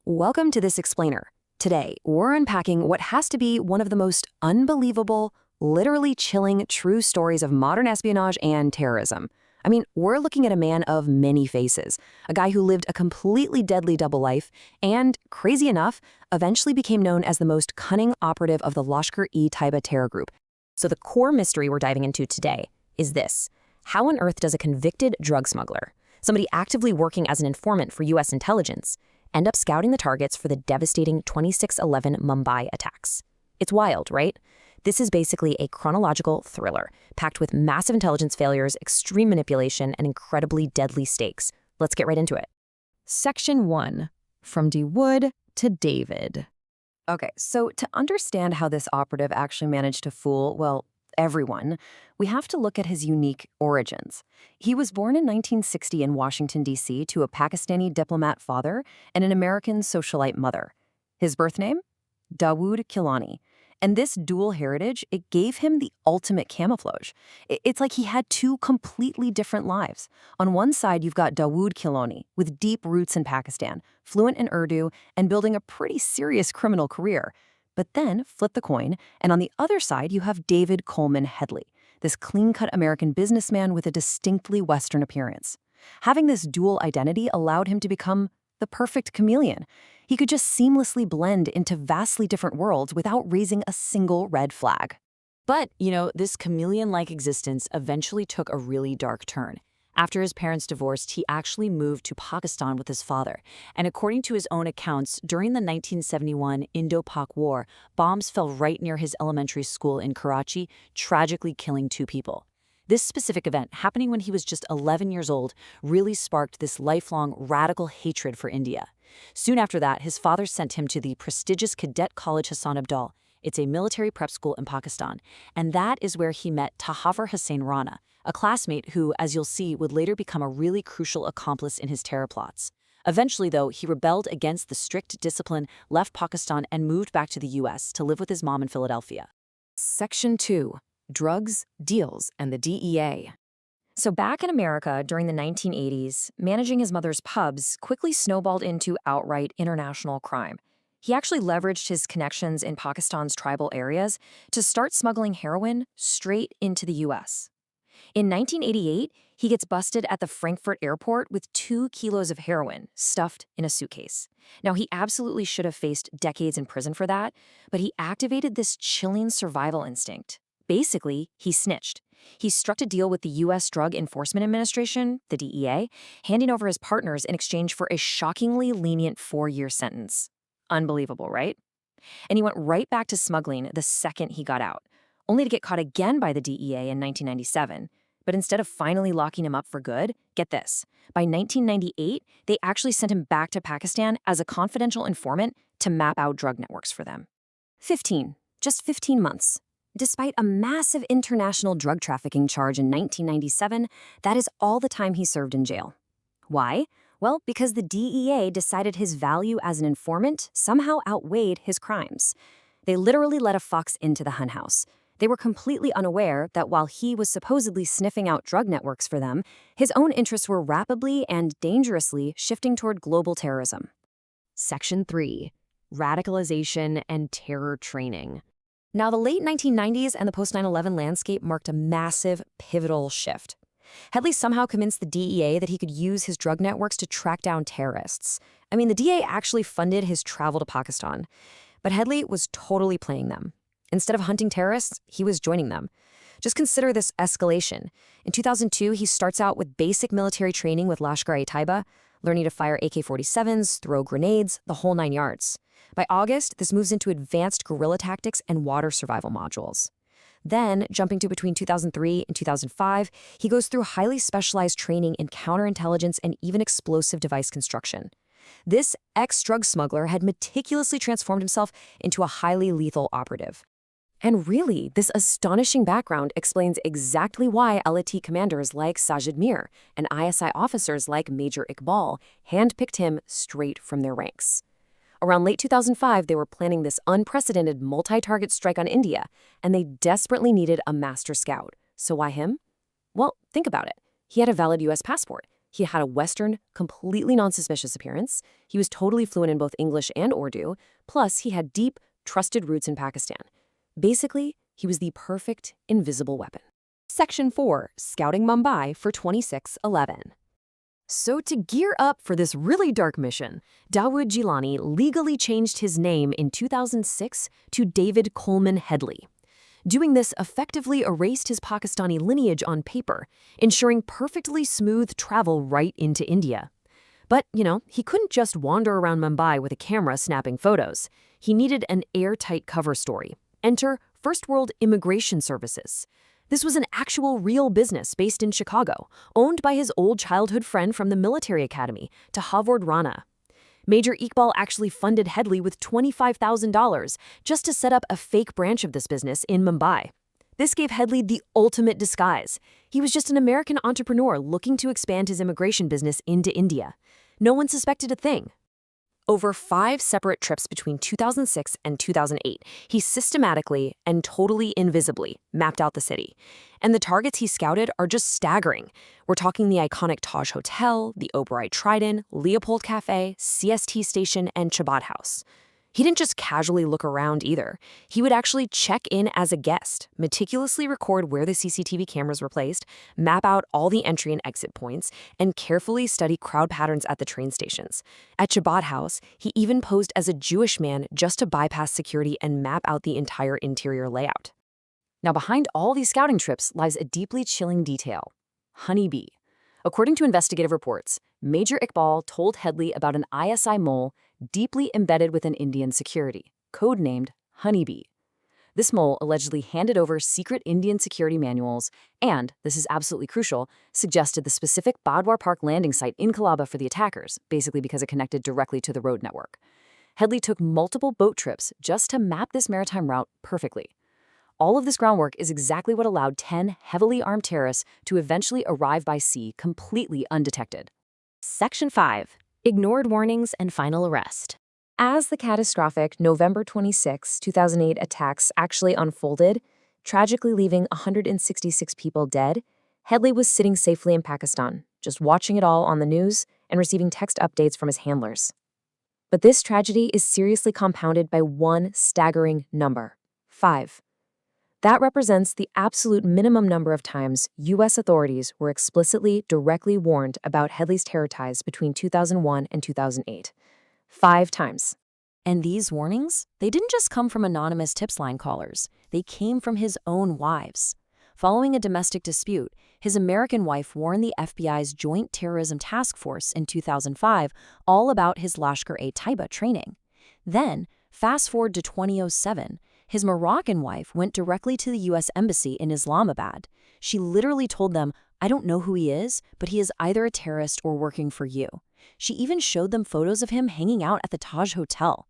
Welcome to this explainer. Today, we're unpacking what has to be one of the most unbelievable, literally chilling true stories of modern espionage and terrorism. I mean, we're looking at a man of many faces, a guy who lived a completely deadly double life and, crazy enough, eventually became known as the most cunning operative of the Lashkar-e-Taiba terror group. So the core mystery we're diving into today is this: how on earth does a convicted drug smuggler, somebody actively working as an informant for U.S. intelligence, end up scouting the targets for the devastating 26/11 Mumbai attacks? It's wild, right? This is basically a chronological thriller, packed with massive intelligence failures, extreme manipulation, and incredibly deadly stakes. Let's get right into it. Section 1. From D. Wood to David. Okay, so to understand how this operative actually managed to fool, well, everyone, we have to look at his unique origins. He was born in 1960 in Washington, D.C. to a Pakistani diplomat father and an American socialite mother. His birth name? Dawood Kilani. And this dual heritage, it gave him the ultimate camouflage. It's like he had two completely different lives. On one side, you've got Dawood Kilani, with deep roots in Pakistan, fluent in Urdu, and building a pretty serious criminal career. But then, flip the coin, and on the other side, you have David Coleman Headley, this clean-cut American businessman with a distinctly Western appearance. Having this dual identity allowed him to become the perfect chameleon. He could just seamlessly blend into vastly different worlds without raising a single red flag. But, this chameleon-like existence eventually took a really dark turn. After his parents divorced, he actually moved to Pakistan with his father. And according to his own accounts, during the 1971 Indo-Pak War, bombs fell right near his elementary school in Karachi, tragically killing 2 people. This specific event, happening when he was just 11 years old, really sparked this lifelong radical hatred for India. Soon after that, his father sent him to the prestigious Cadet College Hassan Abdal. It's a military prep school in Pakistan. And that is where he met Tahaffur Hussain Rana, a classmate who, as you'll see, would later become a really crucial accomplice in his terror plots. Eventually, though, he rebelled against the strict discipline, left Pakistan, and moved back to the U.S. to live with his mom in Philadelphia. Section 2. Drugs, Deals, and the DEA. So back in America during the 1980s, managing his mother's pubs quickly snowballed into outright international crime. He actually leveraged his connections in Pakistan's tribal areas to start smuggling heroin straight into the U.S. In 1988, he gets busted at the Frankfurt airport with 2 kilos of heroin stuffed in a suitcase. Now, he absolutely should have faced decades in prison for that, but he activated this chilling survival instinct. Basically, he snitched. He struck a deal with the U.S. Drug Enforcement Administration, the DEA, handing over his partners in exchange for a shockingly lenient 4-year sentence. Unbelievable, right? And he went right back to smuggling the second he got out, only to get caught again by the DEA in 1997. But instead of finally locking him up for good, get this, by 1998, they actually sent him back to Pakistan as a confidential informant to map out drug networks for them. 15. Just 15 months. Despite a massive international drug trafficking charge in 1997, that is all the time he served in jail. Why? Well, because the DEA decided his value as an informant somehow outweighed his crimes. They literally let a fox into the henhouse. They were completely unaware that while he was supposedly sniffing out drug networks for them, his own interests were rapidly and dangerously shifting toward global terrorism. Section 3. Radicalization and terror training. Now, the late 1990s and the post-9/11 landscape marked a massive, pivotal shift. Headley somehow convinced the DEA that he could use his drug networks to track down terrorists. I mean, the DEA actually funded his travel to Pakistan. But Headley was totally playing them. Instead of hunting terrorists, he was joining them. Just consider this escalation. In 2002, he starts out with basic military training with Lashkar-e-Taiba, learning to fire AK-47s, throw grenades, the whole 9 yards. By August, this moves into advanced guerrilla tactics and water survival modules. Then, jumping to between 2003 and 2005, he goes through highly specialized training in counterintelligence and even explosive device construction. This ex-drug smuggler had meticulously transformed himself into a highly lethal operative. And really, this astonishing background explains exactly why LAT commanders like Sajid Mir and ISI officers like Major Iqbal handpicked him straight from their ranks. Around late 2005, they were planning this unprecedented multi-target strike on India, and they desperately needed a master scout. So why him? Well, think about it. He had a valid U.S. passport. He had a Western, completely non-suspicious appearance. He was totally fluent in both English and Urdu. Plus, he had deep, trusted roots in Pakistan. Basically, he was the perfect invisible weapon. Section 4. Scouting Mumbai for 2611. So to gear up for this really dark mission, Dawood Gilani legally changed his name in 2006 to David Coleman Headley. Doing this effectively erased his Pakistani lineage on paper, ensuring perfectly smooth travel right into India. But, he couldn't just wander around Mumbai with a camera snapping photos. He needed an airtight cover story. Enter First World Immigration Services. This was an actual real business based in Chicago, owned by his old childhood friend from the military academy, Tahavord Rana. Major Iqbal actually funded Headley with $25,000 just to set up a fake branch of this business in Mumbai. This gave Headley the ultimate disguise. He was just an American entrepreneur looking to expand his immigration business into India. No one suspected a thing. Over 5 separate trips between 2006 and 2008, he systematically and totally invisibly mapped out the city. And the targets he scouted are just staggering. We're talking the iconic Taj Hotel, the Oberoi Trident, Leopold Cafe, CST Station, and Chabat House. He didn't just casually look around either. He would actually check in as a guest, meticulously record where the CCTV cameras were placed, map out all the entry and exit points, and carefully study crowd patterns at the train stations. At Chabat House, he even posed as a Jewish man just to bypass security and map out the entire interior layout. Now, behind all these scouting trips lies a deeply chilling detail: honeybee. According to investigative reports, Major Iqbal told Headley about an ISI mole deeply embedded within Indian security, codenamed Honeybee. This mole allegedly handed over secret Indian security manuals and, this is absolutely crucial, suggested the specific Badwar Park landing site in Colaba for the attackers, basically because it connected directly to the road network. Headley took multiple boat trips just to map this maritime route perfectly. All of this groundwork is exactly what allowed 10 heavily armed terrorists to eventually arrive by sea completely undetected. Section 5. Ignored warnings and final arrest. As the catastrophic November 26, 2008 attacks actually unfolded, tragically leaving 166 people dead, Headley was sitting safely in Pakistan, just watching it all on the news and receiving text updates from his handlers. But this tragedy is seriously compounded by one staggering number: 5. That represents the absolute minimum number of times U.S. authorities were explicitly, directly warned about Headley's terror ties between 2001 and 2008. 5 times. And these warnings, they didn't just come from anonymous tips line callers. They came from his own wives. Following a domestic dispute, his American wife warned the FBI's Joint Terrorism Task Force in 2005 all about his Lashkar-e-Taiba training. Then, fast forward to 2007, his Moroccan wife went directly to the U.S. Embassy in Islamabad. She literally told them, "I don't know who he is, but he is either a terrorist or working for you." She even showed them photos of him hanging out at the Taj Hotel.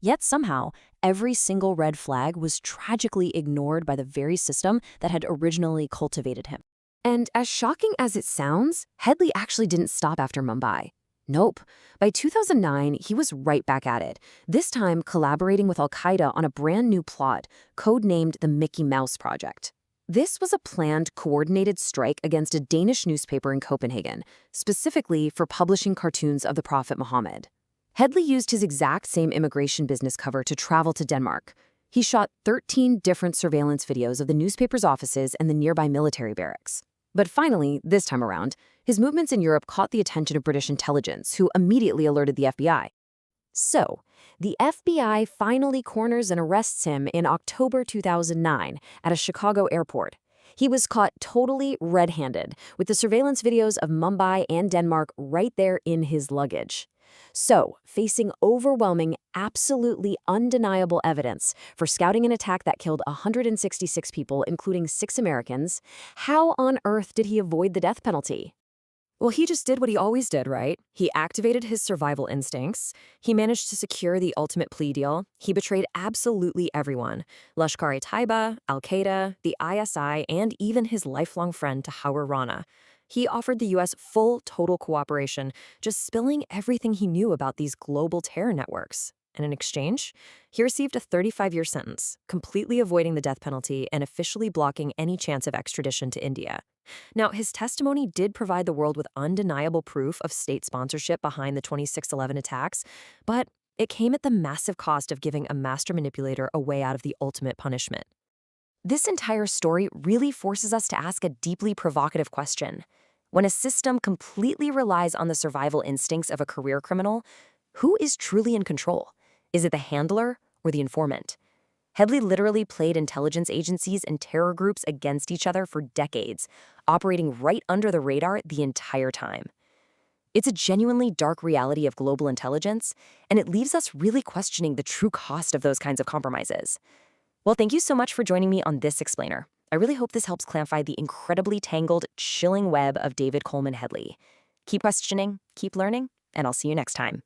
Yet somehow, every single red flag was tragically ignored by the very system that had originally cultivated him. And as shocking as it sounds, Headley actually didn't stop after Mumbai. Nope. By 2009, he was right back at it, this time collaborating with Al-Qaeda on a brand new plot, codenamed the Mickey Mouse Project. This was a planned, coordinated strike against a Danish newspaper in Copenhagen, specifically for publishing cartoons of the Prophet Muhammad. Headley used his exact same immigration business cover to travel to Denmark. He shot 13 different surveillance videos of the newspaper's offices and the nearby military barracks. But finally, this time around, his movements in Europe caught the attention of British intelligence, who immediately alerted the FBI. So, the FBI finally corners and arrests him in October 2009 at a Chicago airport. He was caught totally red-handed, with the surveillance videos of Mumbai and Denmark right there in his luggage. So, facing overwhelming, absolutely undeniable evidence for scouting an attack that killed 166 people, including 6 Americans, how on earth did he avoid the death penalty? Well, he just did what he always did, right? He activated his survival instincts. He managed to secure the ultimate plea deal. He betrayed absolutely everyone: Lashkar-e-Taiba, Al-Qaeda, the ISI, and even his lifelong friend Tahavord Rana. He offered the U.S. full, total cooperation, just spilling everything he knew about these global terror networks. and in exchange, he received a 35-year sentence, completely avoiding the death penalty and officially blocking any chance of extradition to India. Now, his testimony did provide the world with undeniable proof of state sponsorship behind the 26/11 attacks, but it came at the massive cost of giving a master manipulator a way out of the ultimate punishment. This entire story really forces us to ask a deeply provocative question. When a system completely relies on the survival instincts of a career criminal, who is truly in control? Is it the handler or the informant? Headley literally played intelligence agencies and terror groups against each other for decades, operating right under the radar the entire time. It's a genuinely dark reality of global intelligence, and it leaves us really questioning the true cost of those kinds of compromises. Well, thank you so much for joining me on this explainer. I really hope this helps clarify the incredibly tangled, chilling web of David Coleman Headley. Keep questioning, keep learning, and I'll see you next time.